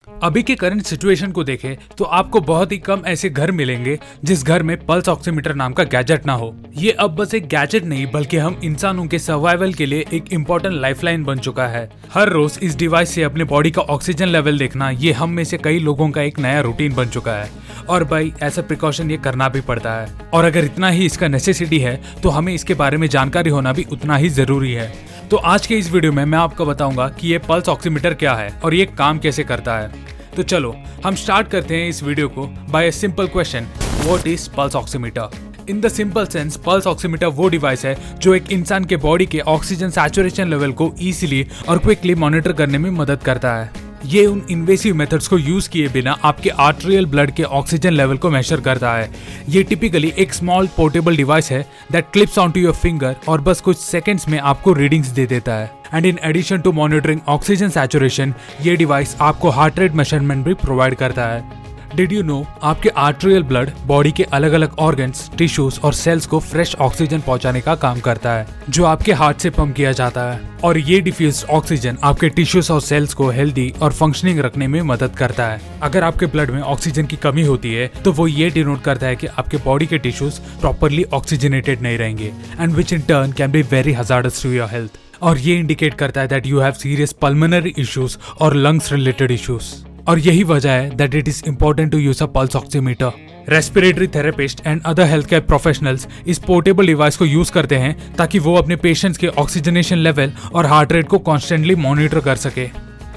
अभी के current situation को देखें तो आपको बहुत ही कम ऐसे घर मिलेंगे जिस घर में पल्स ऑक्सीमीटर नाम का गैजेट ना हो। ये अब बस एक गैजेट नहीं बल्कि हम इंसानों के सर्वाइवल के लिए एक इम्पोर्टेंट लाइफलाइन बन चुका है। हर रोज इस डिवाइस से अपने बॉडी का ऑक्सीजन लेवल देखना ये हम में से कई लोगों का एक नया रूटीन बन चुका है और भाई ऐसा प्रिकॉशन ये करना भी पड़ता है। और अगर इतना ही इसका नेसेसिटी है तो हमें इसके बारे में जानकारी होना भी उतना ही जरूरी है। तो आज के इस वीडियो में मैं आपको बताऊंगा कि ये पल्स ऑक्सीमीटर क्या है और ये काम कैसे करता है। तो चलो हम स्टार्ट करते हैं इस वीडियो को by a simple question, what is pulse oximeter? In the simple sense pulse oximeter वो डिवाइस है जो एक इंसान के बॉडी के ऑक्सीजन सैचुरेशन लेवल को इजीली और क्विकली मॉनिटर करने में मदद करता है। ये उन इन्वेसिव मेथड्स को यूज किए बिना आपके आर्टेरियल ब्लड के ऑक्सीजन लेवल को मेजर करता है। ये टिपिकली एक स्मॉल पोर्टेबल डिवाइस है that clips onto your finger और बस कुछ सेकंड्स में आपको रीडिंग्स दे देता है। And in addition to monitoring oxygen saturation, ये डिवाइस आपको हार्ट रेट मेजरमेंट भी प्रोवाइड करता है। डिड यू नो आपके आर्टेरियल ब्लड बॉडी के अलग अलग ऑर्गन्स, टिश्यूज और सेल्स को फ्रेश ऑक्सीजन पहुंचाने का काम करता है जो आपके हार्ट से पंप किया जाता है। और ये डिफ्यूज ऑक्सीजन आपके टिश्यूज और सेल्स को हेल्दी और फंक्शनिंग रखने में मदद करता है। अगर आपके ब्लड में ऑक्सीजन की कमी होती है तो वो ये डिनोट करता है कि आपके बॉडी के टिश्यूज प्रॉपरली ऑक्सीजनेटेड नहीं रहेंगे and which in turn can be very hazardous to your health. और ये इंडिकेट करता है that you have serious pulmonary issues और लंग्स रिलेटेड इश्यूज। और यही वजह है that it is important to use a pulse oximeter. Respiratory therapist and other health care professionals इस पोर्टेबल डिवाइस को यूज करते हैं ताकि वो अपने पेशेंट्स के ऑक्सीजनेशन लेवल और हार्ट रेट को कॉन्स्टेंटली मॉनिटर कर सके।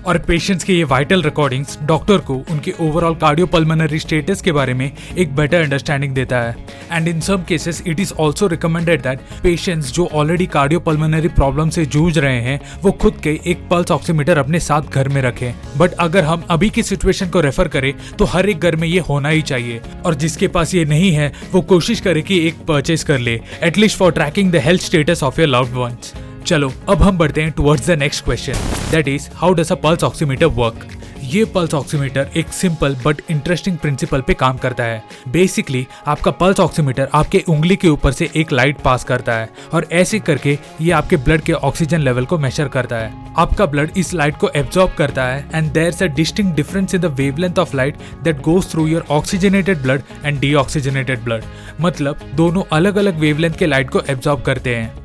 और पेशेंट्स के ये वाइटल रिकॉर्डिंग्स डॉक्टर को उनके ओवरऑल कार्डियोपल्मोनरी स्टेटस के बारे में एक बेटर अंडरस्टैंडिंग देता है। And in some cases it is also recommended that patients जो ऑलरेडी कार्डियोपल्मोनरी प्रॉब्लम से जूझ रहे हैं वो खुद के एक पल्स ऑक्सीमीटर अपने साथ घर में रखें। बट अगर हम अभी की सिचुएशन को रेफर करें तो हर एक घर में ये होना ही चाहिए और जिसके पास ये नहीं है वो कोशिश करे कि एक परचेज कर ले, at least for tracking the health status of your loved ones. चलो अब हम बढ़ते हैं towards the next question, that is how does a pulse oximeter work? ये पल्स ऑक्सीमीटर एक सिंपल बट इंटरेस्टिंग प्रिंसिपल पे काम करता है। बेसिकली आपका पल्स ऑक्सीमीटर आपके उंगली के ऊपर से एक लाइट पास करता है और ऐसे करके ये आपके ब्लड के ऑक्सीजन लेवल को मेजर करता है। आपका ब्लड इस लाइट को एब्जॉर्ब करता है and there is a distinct difference in the wavelength of light that goes through your oxygenated blood and deoxygenated blood. मतलब दोनों अलग अलग वेवलेंथ के लाइट को एब्जॉर्ब करते हैं।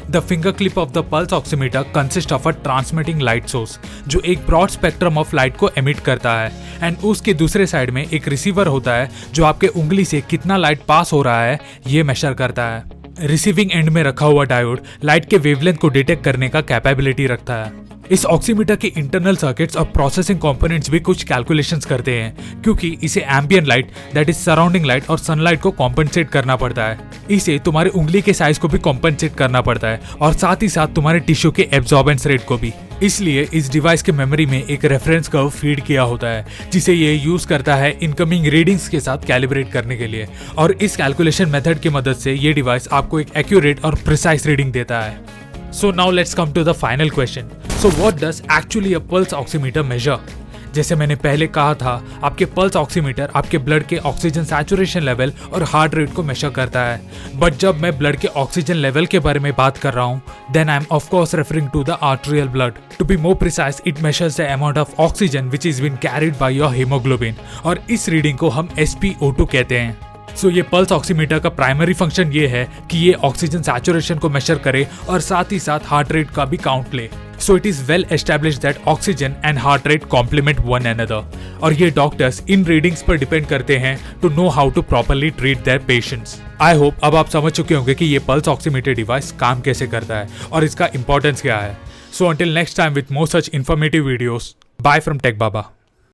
The finger clip of the pulse oximeter consists of a transmitting light source जो एक broad spectrum of light को emit करता है एंड उसके दूसरे साइड में एक रिसीवर होता है जो आपके उंगली से कितना लाइट पास हो रहा है ये मेजर करता है। रिसीविंग एंड में रखा हुआ डायोड लाइट के वेवलेंथ को डिटेक्ट करने का कैपेबिलिटी रखता है। इस ऑक्सीमीटर के इंटरनल सर्किट्स और प्रोसेसिंग कंपोनेंट्स भी कुछ कैलकुलेशंस करते हैं क्योंकि इसे ambient light that is surrounding light और सनलाइट को कॉम्पेंसेट करना पड़ता है। इसे तुम्हारे उंगली के साइज को भी कॉम्पेंसेट करना पड़ता है और साथ ही साथ तुम्हारे टिश्यू के एब्जॉर्बेंस रेट को भी। इसलिए इस डिवाइस के मेमोरी में एक रेफरेंस कर्व फीड किया होता है जिसे ये यूज करता है इनकमिंग रीडिंग्स के साथ कैलिब्रेट करने के लिए। और इस कैलकुलेशन मेथड की मदद से ये डिवाइस आपको एक एक्यूरेट और प्रिसाइज रीडिंग देता है। So now let's come to the final question. So what does actually a pulse oximeter measure? जैसे मैंने पहले कहा था, आपके पल्स ऑक्सीमीटर आपके ब्लड के ऑक्सीजन सैचुरेशन लेवल और हार्ट रेट को मेजर करता है। बट जब मैं ब्लड के ऑक्सीजन लेवल के बारे में बात कर रहा हूँ, then I am of course referring to the arterial blood. To be more precise, it measures the amount of oxygen which is being carried by your hemoglobin. और इस रीडिंग को हम SpO2 कहते हैं। सो ये पल्स ऑक्सीमीटर का primary function ये है कि ये ऑक्सीजन सैचुरेशन को मेजर करे और साथ ही साथ हार्ट रेट का भी काउंट ले। So it is well established that oxygen and heart rate complement one another और ये डॉक्टर्स इन रीडिंग्स पर डिपेंड करते हैं to know how to properly treat their patients. I hope अब आप समझ चुके होंगे कि ये पल्स ऑक्सीमीटर डिवाइस काम कैसे करता है और इसका इंपॉर्टेंस क्या है। So until next time with more such informative videos, bye from tech Baba.